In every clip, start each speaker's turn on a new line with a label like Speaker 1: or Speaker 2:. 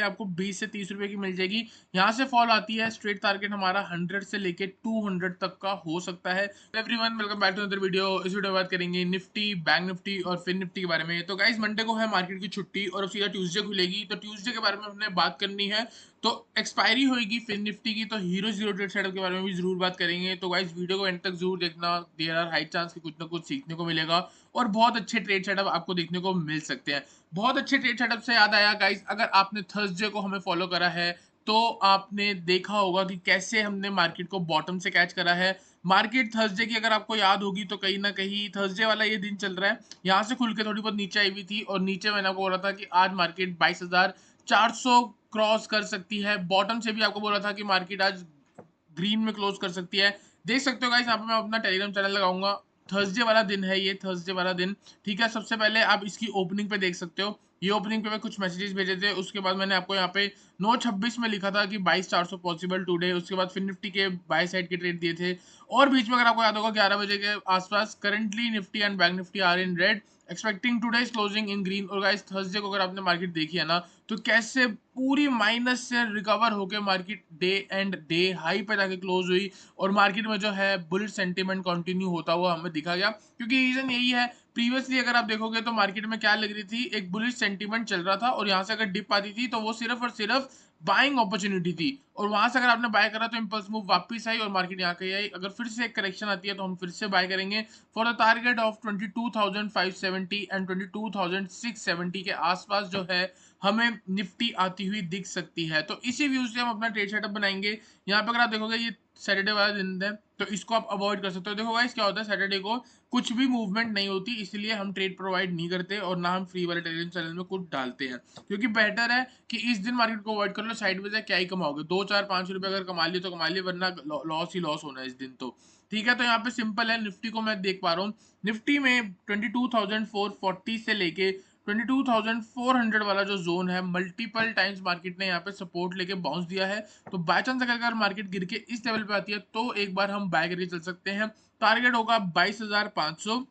Speaker 1: आपको 20 से 30 रुपए की मिल जाएगी। यहाँ से फॉल आती है, स्ट्रेट टारगेट हमारा 100 से लेके 200 तक का हो सकता है। Everyone welcome back to another video. इस वीडियो में बात करेंगे निफ्टी, बैंक निफ्टी और फिन निफ्टी के बारे में। तो गाइस मंडे को है मार्केट की छुट्टी और अब सीधा ट्यूसडे खुलेगी, तो ट्यूसडे के बारे में हमने बात करनी है। तो एक्सपायरी होगी फिन निफ्टी की, तो हीरो जीरो ट्रेड सेटअप के बारे में भी जरूर बात करेंगे। तो गाइस वीडियो को एंड तक जरूर देखना, देयर आर हाई चांस कि कुछ ना कुछ सीखने को मिलेगा और बहुत अच्छे ट्रेड सेटअप आपको देखने को मिल सकते हैं। बहुत अच्छे ट्रेड सेटअप से याद आया गाइस, अगर आपने थर्सडे को हमें फॉलो करा है तो आपने देखा होगा कि कैसे हमने मार्केट को बॉटम से कैच करा है। मार्केट थर्सडे की अगर आपको याद होगी तो कहीं ना कहीं थर्सडे वाला ये दिन चल रहा है, यहाँ से खुल के थोड़ी बहुत नीचे आई हुई थी और नीचे मैंने आपको बोला था कि आज मार्केट 22,400 क्रॉस कर सकती है। बॉटम से भी आपको बोला था कि मार्केट आज ग्रीन में क्लोज कर सकती है। देख सकते हो गाइस, यहाँ पे मैं अपना टेलीग्राम चैनल लगाऊंगा। थर्सडे वाला दिन है ये, थर्सडे वाला दिन। ठीक है, सबसे पहले आप इसकी ओपनिंग पे देख सकते हो। ये ओपनिंग पे मैं कुछ मैसेजेस भेजे थे, उसके बाद मैंने आपको यहाँ पे 9:26 में लिखा था कि 22,400 पॉसिबल टुडे। उसके बाद फिर निफ्टी के बाय साइड के ट्रेड दिए थे और बीच में अगर आपको याद होगा 11 बजे के आसपास currently Nifty and bank Nifty are in red expecting today's closing in green. और गाइस थर्सडे को अगर आपने मार्केट देखी है ना, तो कैसे पूरी माइनस से रिकवर होकर market day and day high पे जाके क्लोज हुई और मार्केट में जो है बुलिश सेंटीमेंट कंटिन्यू होता हुआ हमें दिखा गया। क्योंकि रीजन यही है, प्रीवियसली अगर आप देखोगे तो मार्केट में क्या लग रही थी, एक बुलिश सेंटीमेंट चल रहा था और यहाँ से अगर डिप आती थी तो वो सिर्फ और सिर्फ बाइंग अपॉर्चुनिटी थी और वहां से अगर आपने बाय करा तो इंपल्स मूव वापस आई और मार्केट यहाँ कहीं आई। अगर फिर से एक करेक्शन आती है तो हम फिर से बाय करेंगे for the target of 22,570 and 22,670 के आसपास जो है हमें निफ्टी आती हुई दिख सकती है। तो इसी व्यू से हम अपना ट्रेड सेटअप बनाएंगे। यहाँ पे अगर आप देखोगे ये सैटरडे वाला दिन है, तो इसको आप अवॉइड कर सकते हो। देखो गाइस क्या होता है, सैटरडे को कुछ भी मूवमेंट नहीं होती, इसलिए हम ट्रेड प्रोवाइड नहीं करते और ना हम फ्री वाले टेलीग्राम चैनल में कुछ डालते हैं। क्योंकि बेटर है कि इस दिन मार्केट को अवॉइड कर लो, साइड में से क्या ही कमाओगे, 2 4 5 रुपए अगर कमा लिए तो कमा लिए, वरना लॉस ही लॉस होना है इस दिन तो। ठीक है, तो यहाँ पे सिंपल है। निफ्टी को मैं देख पा रहा हूँ, निफ्टी में 22,440 से लेके 22,400 वाला जो जोन है, मल्टीपल टाइम्स मार्केट ने यहाँ पे सपोर्ट लेके बाउंस दिया है। तो बाय चांस अगर मार्केट गिर के इस लेवल पे आती है तो एक बार हम बाय करके चल सकते हैं। टारगेट होगा 22,500।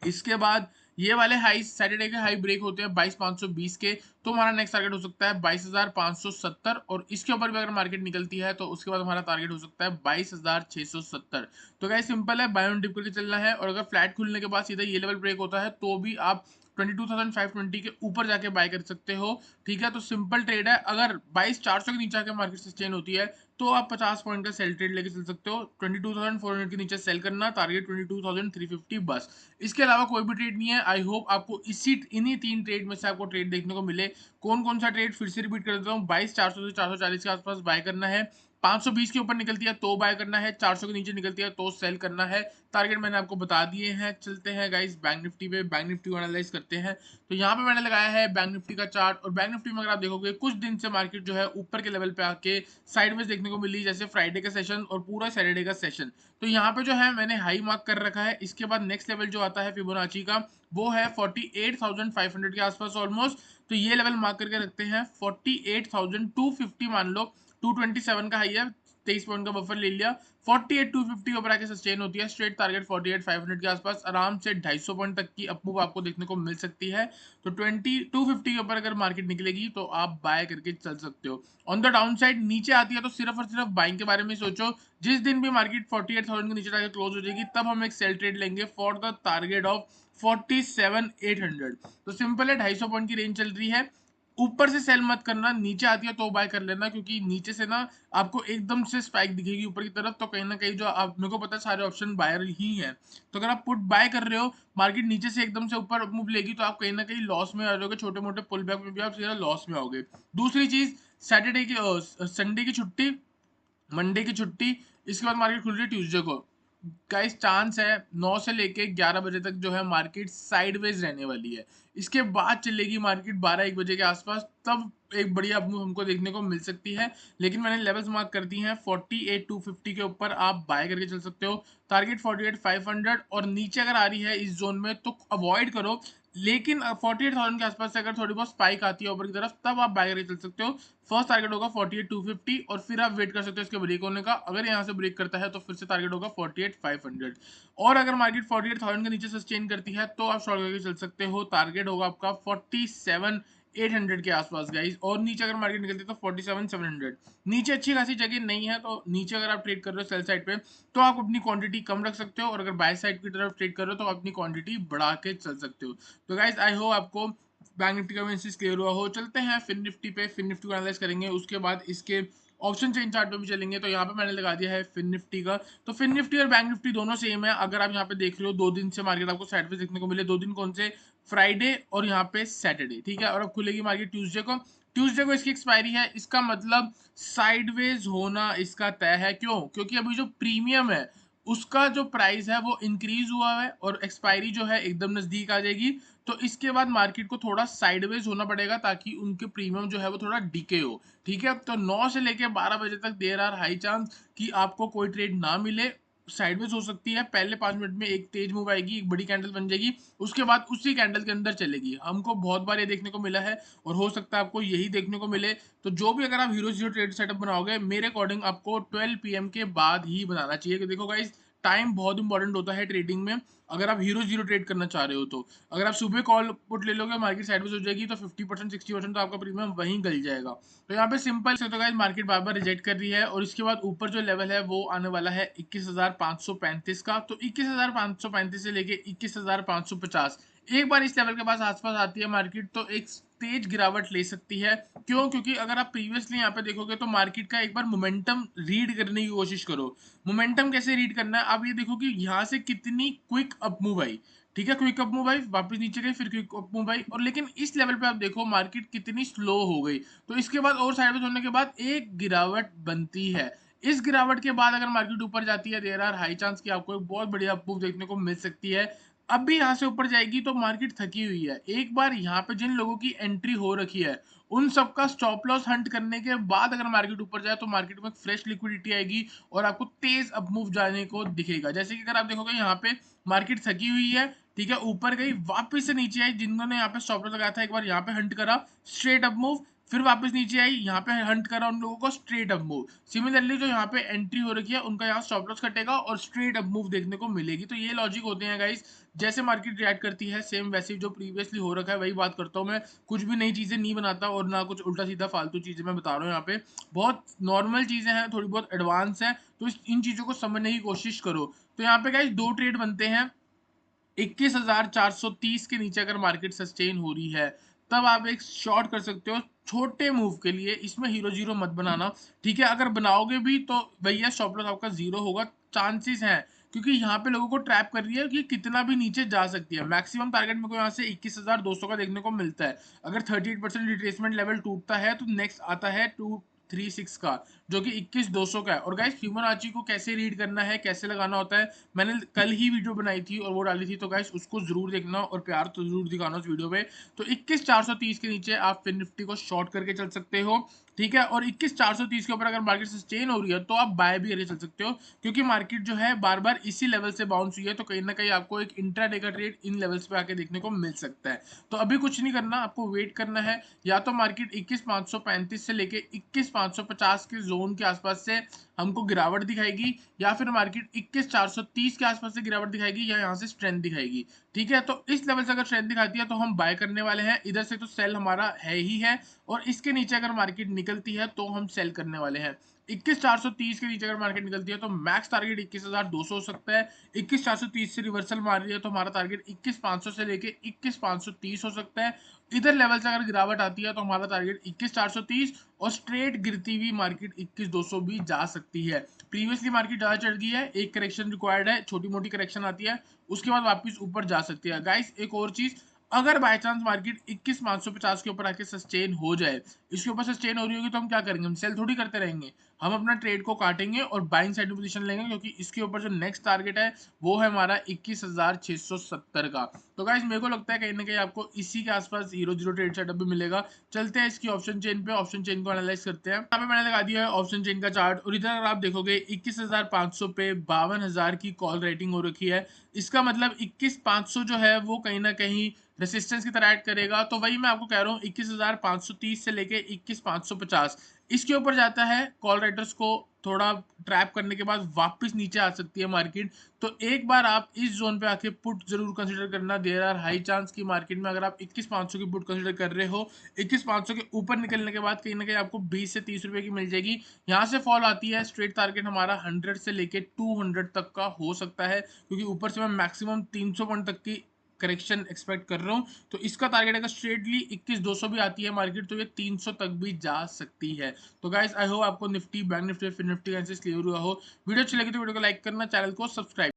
Speaker 1: इसके बाद ये वाले हाई, सैटरडे के हाई ब्रेक होते हैं 22,520 के, तो हमारा नेक्स्ट टारगेट हो सकता है 22,570 और इसके ऊपर भी अगर मार्केट निकलती है तो उसके बाद हमारा टारगेट हो सकता है 22,670। तो गाइस सिंपल है, बाय ऑन डिप करके चलना है और अगर फ्लैट खुलने के बाद सीधा ये लेवल ब्रेक होता है तो भी आप 22,520 के ऊपर जाके बाय कर सकते हो। ठीक है, तो सिंपल ट्रेड है। अगर 22,400 के नीचे आके मार्केट सस्टेन होती है तो आप 50 पॉइंट का सेल ट्रेड लेके चल सकते हो। 22,400 के नीचे सेल करना, टारगेट 22,350 बस। इसके अलावा कोई भी ट्रेड नहीं है। आई होप आपको इन्हीं 3 ट्रेड में से आपको ट्रेड देखने को मिले। कौन कौन सा ट्रेड फिर से रिपीट कर देता हूँ, 22,400 से 440 के आसपास बाय करना है, 520 के ऊपर निकलती है तो बाय करना है, 400 के नीचे निकलती है तो सेल करना है। टारगेट मैंने आपको बता दिए हैं। चलते हैं गाइस बैंक निफ्टी पे, बैंक निफ्टी को एनालाइज करते हैं। तो यहाँ पे मैंने लगाया है बैंक निफ्टी का चार्ट और बैंक निफ्टी में अगर आप देखोगे कुछ दिन से मार्केट जो है ऊपर के लेवल पे आके साइडवेज देखने को मिली, जैसे फ्राइडे का सेशन और पूरा सैटरडे का सेशन। तो यहाँ पे जो है मैंने हाई मार्क कर रखा है। इसके बाद नेक्स्ट लेवल जो आता है फिबोनाची का, वो है 48,500 के आसपास ऑलमोस्ट। तो ये लेवल मार्क करके रखते हैं। 48,250 मान लो, 227 का हाई है, 23 पॉइंट का बफर ले लिया। 48,250 ऊपर आके सस्टेन होती है, स्ट्रेट टारगेट 48,500 के आसपास आराम से 250 पॉइंट तक की अपमूव आपको देखने को मिल सकती है। तो 2250 के ऊपर अगर मार्केट निकलेगी तो आप बाय करके चल सकते हो। ऑन द डाउन साइड नीचे आती है तो सिर्फ और सिर्फ बाइंग के बारे में सोचो। जिस दिन भी मार्केट 48,000 के नीचे जाकर क्लोज हो जाएगी तब हम एक सेल ट्रेड लेंगे फॉर द टारगेट ऑफ 47,800। तो सिंपल है, 250 पॉइंट की रेंज चल रही है। ऊपर से सेल मत करना, नीचे आती है तो बाय कर लेना, क्योंकि नीचे से ना आपको एकदम से स्पाइक दिखेगी ऊपर की तरफ, तो कहीं ना कहीं जो आप, मेरे को पता है सारे ऑप्शन बायर ही है। तो अगर आप पुट बाय कर रहे हो, मार्केट नीचे से एकदम से ऊपर मूव लेगी तो आप कहीं ना कहीं लॉस में आ जाओगे, छोटे मोटे पुल बैक में भी आप सीधा लॉस में आओगे। दूसरी चीज, सैटरडे की संडे की छुट्टी, मंडे की छुट्टी, इसके बाद मार्केट खुल रही है ट्यूसडे को। गाइस चांस है 9 से लेके 11 बजे तक जो है मार्केट साइडवेज रहने वाली है। इसके बाद चलेगी मार्केट 12 1 बजे के आसपास, तब एक बढ़िया अपमूव हमको देखने को मिल सकती है। लेकिन मैंने लेवल्स मार्क कर दी हैं, 48,250 के ऊपर आप बाय करके चल सकते हो, टारगेट 48,500 और नीचे अगर आ रही है इस जोन में तो अवॉइड करो। लेकिन 48,000 के आसपास से अगर थोड़ी बहुत स्पाइक आती है ऊपर की तरफ तब आप बाय करके चल सकते हो। फर्स्ट टारगेट होगा 48,250 और फिर आप वेट कर सकते हो इसके ब्रेक होने का। अगर यहाँ से ब्रेक करता है तो फिर से टारगेट होगा 48,500 और अगर मार्केट 48,000 के नीचे सस्टेन करती है तो आप शॉर्ट करके चल सकते हो। टारगेट होगा आपका 47 47,800 के आसपास गाइस। और नीचे अगर मार्केट निकलती है तो 47,700। नीचे अच्छी खासी जगह नहीं है, तो नीचे अगर आप ट्रेड कर रहे हो सेल साइड पे तो आप अपनी क्वांटिटी कम रख सकते हो, और अगर बाय साइड की तरफ ट्रेड कर रहे हो तो आप अपनी क्वांटिटी बढ़ा के चल सकते हो। तो गाइस आई होप आपको बैंक निफ्टी का एनालिसिस क्लियर हुआ हो। चलते हैं फिन निफ्टी पे, फिन निफ्टी को एनालाइज करेंगे, उसके बाद इसके ऑप्शन चेन चार्ट पे भी चलेंगे। तो यहाँ पे मैंने लगा दिया है फिन निफ्टी का। तो फिन निफ्टी और बैंक निफ्टी दोनों सेम है। अगर आप यहाँ पे देख रहे हो 2 दिन से मार्केट आपको साइडवेज देखने को मिले, 2 दिन कौन से, फ्राइडे और यहाँ पे सैटरडे, ठीक है। और अब खुलेगी मार्केट ट्यूसडे को। ट्यूसडे को इसकी एक्सपायरी है, इसका मतलब साइडवेज होना इसका तय है। क्यों? क्योंकि अभी जो प्रीमियम है उसका जो प्राइस है वो इंक्रीज हुआ है और एक्सपायरी जो है एकदम नजदीक आ जाएगी। तो इसके बाद मार्केट को थोड़ा साइडवेज होना पड़ेगा ताकि उनके प्रीमियम जो है वो थोड़ा डिके हो, ठीक है। तो 9 से लेके 12 बजे तक देर आर हाई चांस कि आपको कोई ट्रेड ना मिले, साइडवेज हो सकती है। पहले 5 मिनट में एक तेज मूव आएगी, एक बड़ी कैंडल बन जाएगी, उसके बाद उसी कैंडल के अंदर चलेगी। हमको बहुत बार ये देखने को मिला है और हो सकता है आपको यही देखने को मिले। तो जो भी अगर आप हीरो जीरो ट्रेड सेटअप बनाओगे, मेरे अकॉर्डिंग आपको 12 PM के बाद ही बनाना चाहिए। कि देखो गाइस, टाइम बहुत इंपॉर्टेंट होता है ट्रेडिंग में। अगर आप हीरो जीरो ट्रेड करना चाह रहे हो तो अगर आप सुबह कॉल पुट ले लोगे, मार्केट साइडवेज हो जाएगी, तो 50% 60% तो आपका प्रीमियम वहीं गल जाएगा। तो यहाँ पे सिंपल से तो गाइस मार्केट बार बार रिजेक्ट कर रही है, और इसके बाद ऊपर जो लेवल है वो आने वाला है 21,535 का। तो 21,535 से लेके 21,550, एक बार इस लेवल के पास आसपास आती है मार्केट तो एक तेज गिरावट ले सकती है। क्यों? क्योंकि अगर आप प्रीवियसली यहाँ पे देखोगे तो मार्केट का एक बार मोमेंटम रीड करने की कोशिश करो। मोमेंटम कैसे रीड करना है, आप ये देखो कि यहाँ से कितनी क्विक अप मूव आई, ठीक है। क्विक अप मूव आई, वापस नीचे गई, फिर क्विक अप मूव आई, और लेकिन इस लेवल पे आप देखो मार्केट कितनी स्लो हो गई। तो इसके बाद और साइडवेज होने के बाद एक गिरावट बनती है। इस गिरावट के बाद अगर मार्केट ऊपर जाती है, देयर आर हाई चांस कि आपको एक बहुत बढ़िया अप मूव देखने को मिल सकती है। अब भी यहाँ से ऊपर जाएगी तो मार्केट थकी हुई है। एक बार यहाँ पे जिन लोगों की एंट्री हो रखी है उन सबका स्टॉप लॉस हंट करने के बाद अगर मार्केट ऊपर जाए तो मार्केट में फ्रेश लिक्विडिटी आएगी और आपको तेज अप मूव जाने को दिखेगा। जैसे कि अगर आप देखोगे यहाँ पे मार्केट थकी हुई है, ठीक है, ऊपर गई, वापस से नीचे आई, जिन्होंने यहाँ पे स्टॉप लॉस लगाया था एक बार यहाँ पे हंट करा, स्ट्रेट अप मूव, फिर वापस नीचे आई, यहाँ पे हंट करा उन लोगों को, स्ट्रेट अप मूव। सिमिलरली जो यहाँ पे एंट्री हो रखी है उनका यहाँ स्टॉप लॉस कटेगा और स्ट्रेट अप मूव देखने को मिलेगी। तो ये लॉजिक होते हैं गाइस। जैसे मार्केट रिएक्ट करती है सेम वैसे जो प्रीवियसली हो रखा है वही बात करता हूँ मैं। कुछ भी नई चीजें नहीं बनाता और ना कुछ उल्टा सीधा फालतू चीजें मैं बता रहा हूँ। यहाँ पे बहुत नॉर्मल चीजें हैं, थोड़ी बहुत एडवांस है, तो इन चीजों को समझने की कोशिश करो। तो यहाँ पे गाइस दो ट्रेड बनते हैं। 21,430 के नीचे अगर मार्केट सस्टेन हो रही है तब आप एक शॉर्ट कर सकते हो छोटे मूव के लिए। इसमें हीरो जीरो मत बनाना, ठीक है। अगर बनाओगे भी तो भैया स्टॉप लॉस आपका जीरो होगा, चांसेस हैं, क्योंकि यहाँ पे लोगों को ट्रैप कर रही है कि कितना भी नीचे जा सकती है। मैक्सिमम टारगेट मेरे को यहाँ से 21,200 का देखने को मिलता है। अगर 38% रिट्रेसमेंट लेवल टूटता है तो नेक्स्ट आता है 236 का, जो कि 21,200 का है। और गाइस फिबोनाची को कैसे रीड करना है, कैसे लगाना होता है, मैंने कल ही वीडियो बनाई थी और वो डाली थी, तो गाइस उसको जरूर देखना और प्यार तो जरूर दिखाना उस वीडियो पे। तो 21,430 के नीचे आप फिन निफ्टी को शॉर्ट करके चल सकते हो, ठीक है। और 21,430 के ऊपर अगर मार्केट सस्टेन हो रही है तो आप बाय भी करके चल सकते हो, क्योंकि मार्केट जो है बार बार इसी लेवल से बाउंस हुई है। तो कहीं ना कहीं आपको एक इंट्राडे का ट्रेड इन लेवल्स पे आके देखने को मिल सकता है। तो अभी कुछ नहीं करना, आपको वेट करना है। या तो मार्केट 21,535 से लेके 21,550 के जोन के आसपास से हमको गिरावट दिखाएगी, या फिर मार्केट 21,430 के आसपास से गिरावट दिखाएगी, या यहाँ से स्ट्रेंथ दिखाएगी, ठीक है। तो इस लेवल से अगर स्ट्रेंथ दिखाती है तो हम बाय करने वाले हैं। इधर से तो सेल हमारा है ही है, और इसके नीचे अगर मार्केट निकलती है तो हम सेल करने वाले हैं। 21,430 के नीचे अगर मार्केट निकलती है तो मैक्स टारगेट 21,200 हो सकता है। 21,430 से रिवर्सल मार रही है तो हमारा टारगेट 21,500 से लेके 21,530 हो सकता है। इधर लेवल से अगर गिरावट आती है तो हमारा टारगेट 21,430, और स्ट्रेट गिरती हुई मार्केट 21,200 भी जा सकती है। प्रीवियसली मार्केट ज्यादा चढ़ गई है, एक करेक्शन रिक्वायर्ड है, छोटी मोटी करेक्शन आती है, उसके बाद वापस ऊपर जा सकती है। गाइस एक और चीज, अगर बाय चांस मार्केट 21,550 के ऊपर आके सस्टेन हो जाए, इसके ऊपर सस्टेन हो रही होगी, तो हम क्या करेंगे, हम सेल थोड़ी करते रहेंगे, हम अपना ट्रेड को काटेंगे और बाइंग साइड में पोजीशन लेंगे, क्योंकि इसके ऊपर जो नेक्स्ट टारगेट है वो है हमारा 21,670 का। तो गाइस मेरे को लगता है कहीं ना कहीं आपको इसी के आसपास हीरो जीरो ट्रेड सेटअप भी मिलेगा। चलते हैं इसकी ऑप्शन चेन पे, ऑप्शन चेन को एनालाइज करते हैं। यहाँ पे मैंने लगा दिया है ऑप्शन चेन का चार्ट, और इधर अगर आप देखोगे 21,500 पे 52,000 की कॉल रेटिंग हो रखी है। इसका मतलब 21,500 जो है वो कहीं ना कहीं रेसिस्टेंस की तरह ऐड करेगा। तो वही मैं आपको कह रहा हूँ 21,530 से लेके 21,550, इसके ऊपर जाता है, कॉल राइटर्स को थोड़ा ट्रैप करने के बाद वापस नीचे आ सकती है मार्केट। तो एक बार आप इस जोन पे आके पुट जरूर कंसीडर करना। देयर आर हाई चांस की मार्केट में अगर आप 21,500 की पुट कंसीडर कर रहे हो, 21,500 के ऊपर निकलने के बाद कहीं ना कहीं आपको 20 से 30 रुपए की मिल जाएगी। यहाँ से फॉल आती है, स्ट्रेट टारगेट हमारा 100 से लेके 200 तक का हो सकता है, क्योंकि ऊपर से मैं मैक्सिमम 300 पॉइंट तक की करेक्शन एक्सपेक्ट कर रहा हूँ। तो इसका टारगेट अगर स्ट्रेटली 21,200 भी आती है मार्केट, तो ये 300 तक भी जा सकती है। तो गाइस आई होप आपको Nifty, bank Nifty, Fin Nifty का एनालिसिस क्लियर हुआ हो। वीडियो अच्छी लगी तो वीडियो को लाइक करना, चैनल को सब्सक्राइब